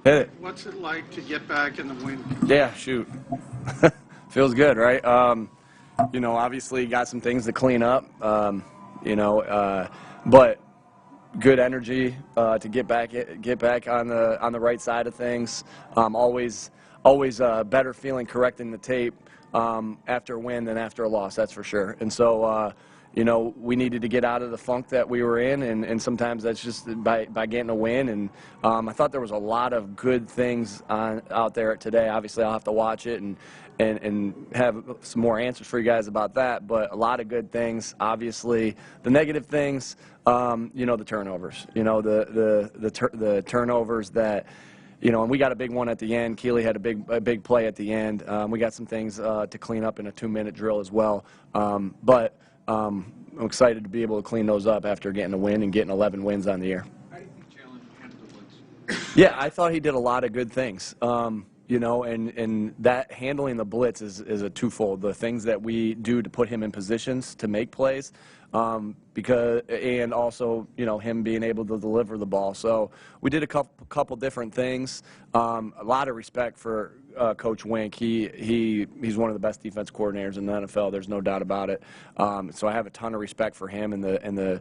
Hit it. What's it like to get back in the win? Yeah, shoot. Feels good, right? Obviously got some things to clean up, but good energy to get back on the right side of things. Always better feeling correcting the tape after a win than after a loss, that's for sure. And so, we needed to get out of the funk that we were in, and sometimes that's just by getting a win. And I thought there was a lot of good things out there today. Obviously, I'll have to watch it and have some more answers for you guys about that. But a lot of good things. Obviously, the negative things, the turnovers. The turnovers that. And we got a big one at the end. Keeley had a big play at the end. We got some things to clean up in a 2-minute drill as well. But I'm excited to be able to clean those up after getting a win and getting 11 wins on the year. How do you think Jalen handled the blitz? Yeah, I thought he did a lot of good things. And that handling the blitz is a twofold. The things that we do to put him in positions to make plays, and also him being able to deliver the ball. So we did a couple different things. A lot of respect for Coach Wink. He's one of the best defense coordinators in the NFL. There's no doubt about it. So I have a ton of respect for him and the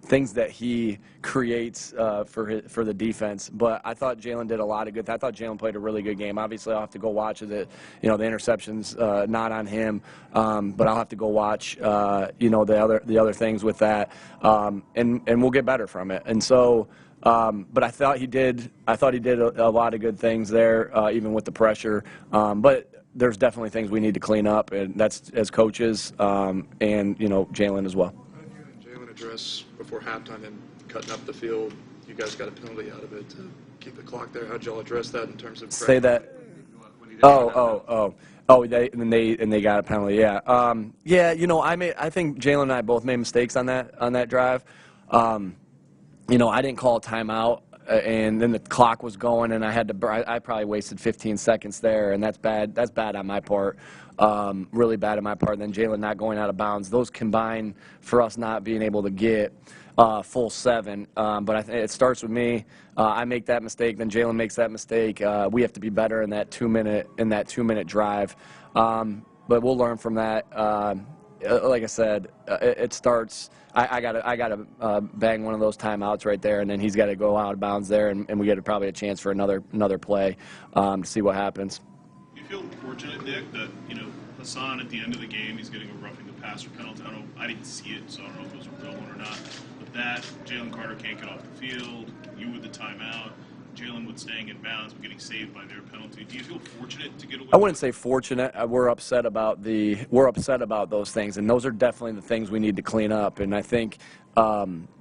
things that he creates for the defense. But I thought Jalen did a lot of good. I thought Jalen played a really good game. Obviously, I'll have to go watch it. The interceptions not on him, but I'll have to go watch the other things with that, and we'll get better from it. And so. But I thought he did a lot of good things there, even with the pressure. But there's definitely things we need to clean up, and that's as coaches, and Jalen as well. Jalen address before halftime him cutting up the field. You guys got a penalty out of it to keep the clock there. How'd y'all address that in terms of say that? They got a penalty. Yeah. I think Jalen and I both made mistakes on that drive. I didn't call a timeout, and then the clock was going, and I probably wasted 15 seconds there, and that's bad. That's bad on my part, really bad on my part. And then Jalen not going out of bounds. Those combine for us not being able to get full 7. But I think it starts with me. I make that mistake, then Jalen makes that mistake. We have to be better in that 2-minute drive. But we'll learn from that. Like I said, it starts. I gotta bang one of those timeouts right there, and then he's got to go out of bounds there, and we get probably a chance for another play to see what happens. You feel fortunate, Nick, that Hassan at the end of the game he's getting a roughing the passer penalty. I didn't see it, so I don't know if it was a real one or not. But that Jalen Carter can't get off the field. You with the timeout. Jalen with staying in bounds but getting saved by their penalty. Do you feel fortunate to get away? I wouldn't say fortunate. We're upset about those things, and those are definitely the things we need to clean up. And I think, we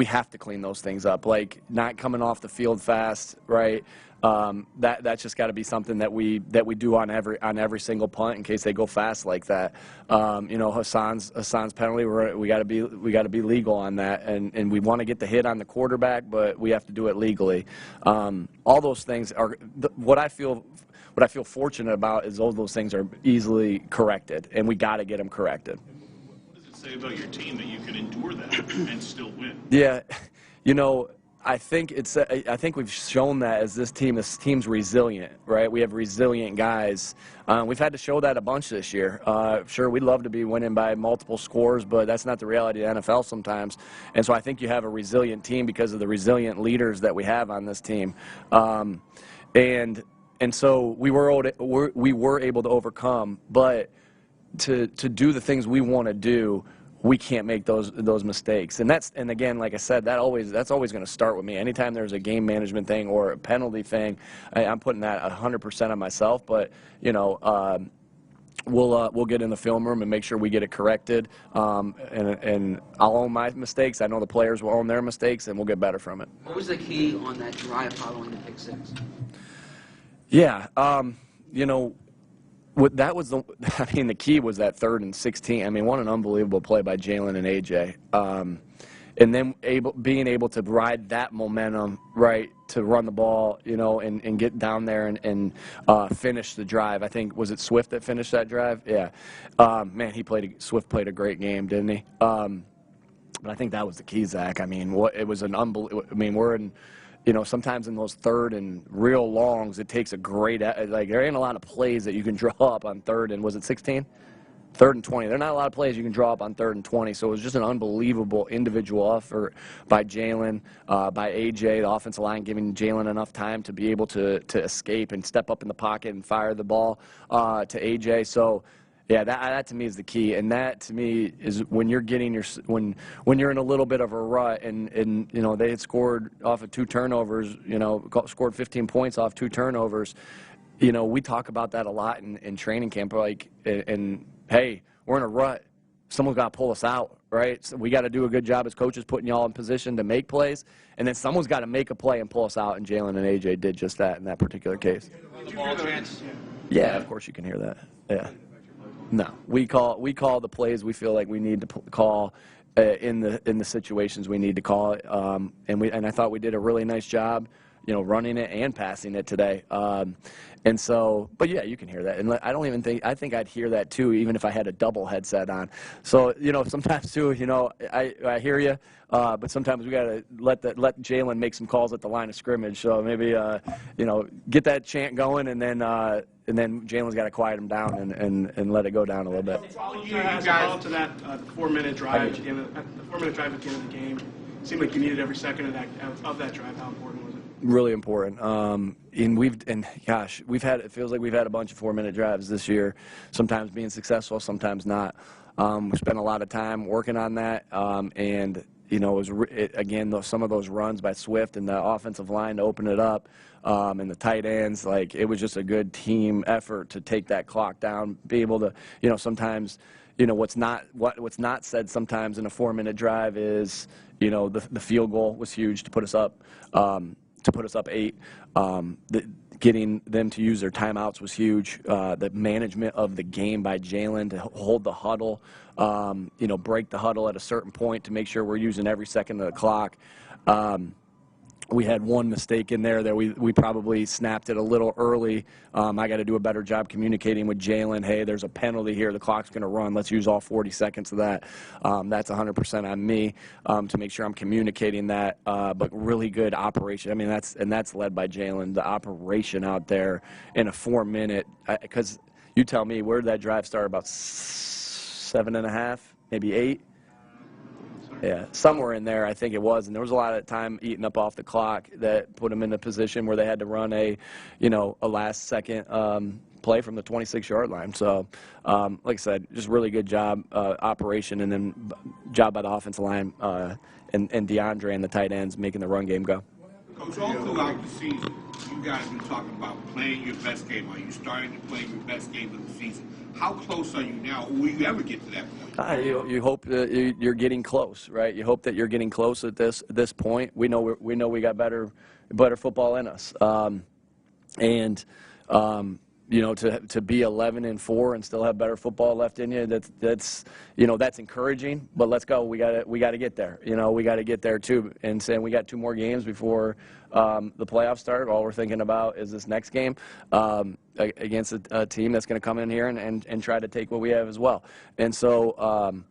have to clean those things up, like not coming off the field fast, right? That's just got to be something that we do on every single punt in case they go fast like that. Hassan's penalty, we got to be legal on that, and we want to get the hit on the quarterback, but we have to do it legally. All those things are what I feel fortunate about is all those things are easily corrected, and we got to get them corrected. What does it say about your team that you can endure that and still win? Yeah, I think we've shown that as this team's resilient, right? We have resilient guys. We've had to show that a bunch this year. Sure, we'd love to be winning by multiple scores, but that's not the reality of the NFL sometimes. And so I think you have a resilient team because of the resilient leaders that we have on this team. And so we were able to overcome, but to do the things we want to do, we can't make those mistakes. And again, like I said, that's always going to start with me. Anytime there's a game management thing or a penalty thing, I'm putting that 100% on myself. But we'll get in the film room and make sure we get it corrected. And I'll own my mistakes. I know the players will own their mistakes, and we'll get better from it. What was the key on that drive following the pick six? Yeah, the key was that 3rd and 16. What an unbelievable play by Jalen and AJ. And then being able to ride that momentum, right, to run the ball, and get down there and finish the drive. I think, was it Swift that finished that drive? Yeah. Man, Swift played a great game, didn't he? But I think that was the key, Zach. It was an unbelievable. We're in sometimes in those third and real longs, it takes a great, like, there ain't a lot of plays that you can draw up on third and, was it 16? Third and 20. There are not a lot of plays you can draw up on third and 20, so it was just an unbelievable individual effort by Jalen, by A.J., the offensive line, giving Jalen enough time to be able to escape and step up in the pocket and fire the ball to A.J. So, yeah, that to me is the key, and that to me is when you're getting when you're in a little bit of a rut, and they had scored off of 2 turnovers, scored 15 points off 2 turnovers. We talk about that a lot in training camp, like, and hey, we're in a rut. Someone's got to pull us out, right? So we got to do a good job as coaches putting y'all in position to make plays, and then someone's got to make a play and pull us out, and Jalen and A.J. did just that in that particular case. Yeah, of course you can hear that. Yeah. No, we call the plays we feel like we need to call in the situations we need to call it, and I thought we did a really nice job, running it and passing it today. And so, but yeah, you can hear that, and I think I'd hear that too, even if I had a double headset on. So sometimes too, I hear you, but sometimes we gotta let Jalen make some calls at the line of scrimmage. So maybe get that chant going, and then Jalen's got to quiet him down and let it go down a little bit. You guys to that the 4-minute drive at the end of the game. It seemed like you needed every second of that drive. How important was it? Really important. It feels like we've had a bunch of 4-minute drives this year, sometimes being successful, sometimes not. We spent a lot of time working on that, and it was again some of those runs by Swift and the offensive line to open it up, and the tight ends. Like, it was just a good team effort to take that clock down, be able to sometimes. What's not said sometimes in a 4-minute drive is, the field goal was huge to put us up 8. Getting them to use their timeouts was huge. The management of the game by Jalen to hold the huddle, break the huddle at a certain point to make sure we're using every second of the clock. We had one mistake in there that we probably snapped it a little early. I got to do a better job communicating with Jalen. Hey, there's a penalty here. The clock's going to run. Let's use all 40 seconds of that. That's 100% on me to make sure I'm communicating that. But really good operation. I mean, that's led by Jalen. The operation out there in a 4-minute. Because you tell me, where did that drive start? About 7.5, maybe 8. Yeah, somewhere in there, I think it was, and there was a lot of time eaten up off the clock that put them in a position where they had to run a last-second play from the 26-yard line. So, like I said, just really good job, operation, and then job by the offensive line and DeAndre and the tight ends making the run game go. Coach, all throughout the season, you guys have been talking about playing your best game. Are you starting to play your best game of the season? How close are you now? Will you ever get to that point? You hope you're getting close, right? You hope that you're getting close at this point. We know we got better football in us, to be 11-4 and still have better football left in you, that's encouraging. But let's go. We got to get there. We got to get there too. And saying we got 2 more games before the playoffs start. All we're thinking about is this next game against a team that's going to come in here and try to take what we have as well. And so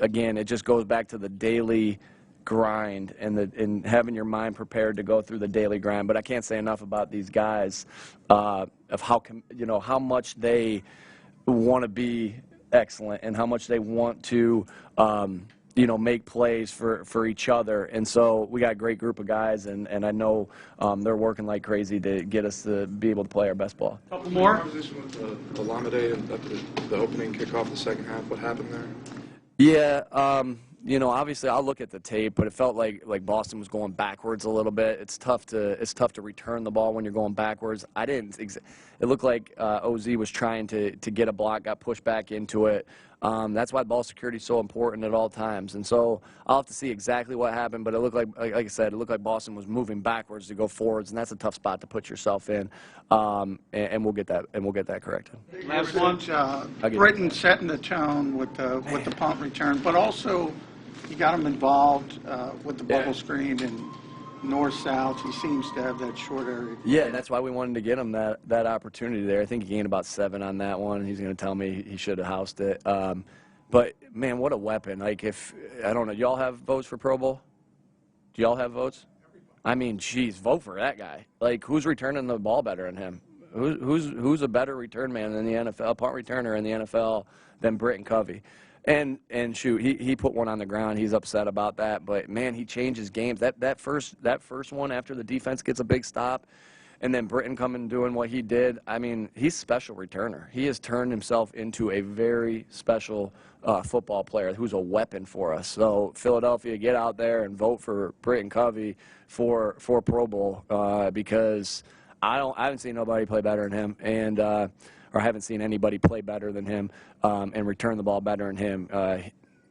again, it just goes back to the daily grind and having your mind prepared to go through the daily grind. But I can't say enough about these guys of how much they want to be excellent and how much they want to make plays for each other. And so we got a great group of guys, and I know they're working like crazy to get us to be able to play our best ball. Couple more. Conversation with the Lamade at the opening kickoff the second half. What happened there? Yeah. Obviously I'll look at the tape, but it felt like Boston was going backwards a little bit. It's tough to return the ball when you're going backwards. It looked like OZ was trying to get a block, got pushed back into it. That's why ball security is so important at all times. And so I'll have to see exactly what happened, but it looked like I said, it looked like Boston was moving backwards to go forwards, and that's a tough spot to put yourself in. And we'll get that corrected. Last one. Britain setting the tone with the punt return, but also you got him involved with the bubble screen and north-south. He seems to have that short area. Yeah, that's why we wanted to get him that opportunity there. I think he gained about 7 on that one. He's going to tell me he should have housed it. But, man, what a weapon. Like, I don't know, y'all have votes for Pro Bowl? Do y'all have votes? I mean, geez, vote for that guy. Like, who's returning the ball better than him? Who's a better return man in the NFL, punt returner in the NFL than Britton Covey? And shoot, he put one on the ground. He's upset about that, but man, he changes games. That first one after the defense gets a big stop, and then Britton coming and doing what he did. I mean, he's a special returner. He has turned himself into a very special football player who's a weapon for us. So Philadelphia, get out there and vote for Britton Covey for Pro Bowl because I haven't seen nobody play better than him, and or haven't seen anybody play better than him and return the ball better than him.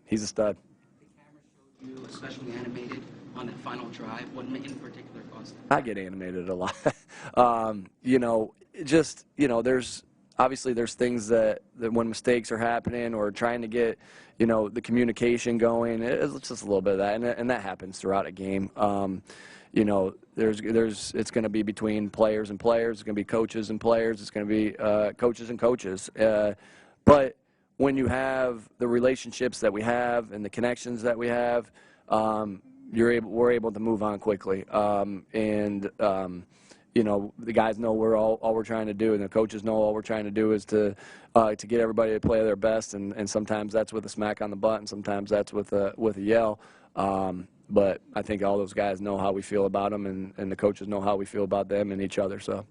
He's a stud. The camera showed you, especially animated, on that final drive. What in particular caused it? I get animated a lot. There's obviously there's things that when mistakes are happening or trying to get, the communication going, it's just a little bit of that, and that happens throughout a game. It's going to be between players and players. It's going to be coaches and players. It's going to be coaches and coaches. But when you have the relationships that we have and the connections that we have, we're able to move on quickly. The guys know all we're trying to do, and the coaches know all we're trying to do is to get everybody to play their best. And sometimes that's with a smack on the butt, and sometimes that's with a yell. But I think all those guys know how we feel about them, and the coaches know how we feel about them and each other. So.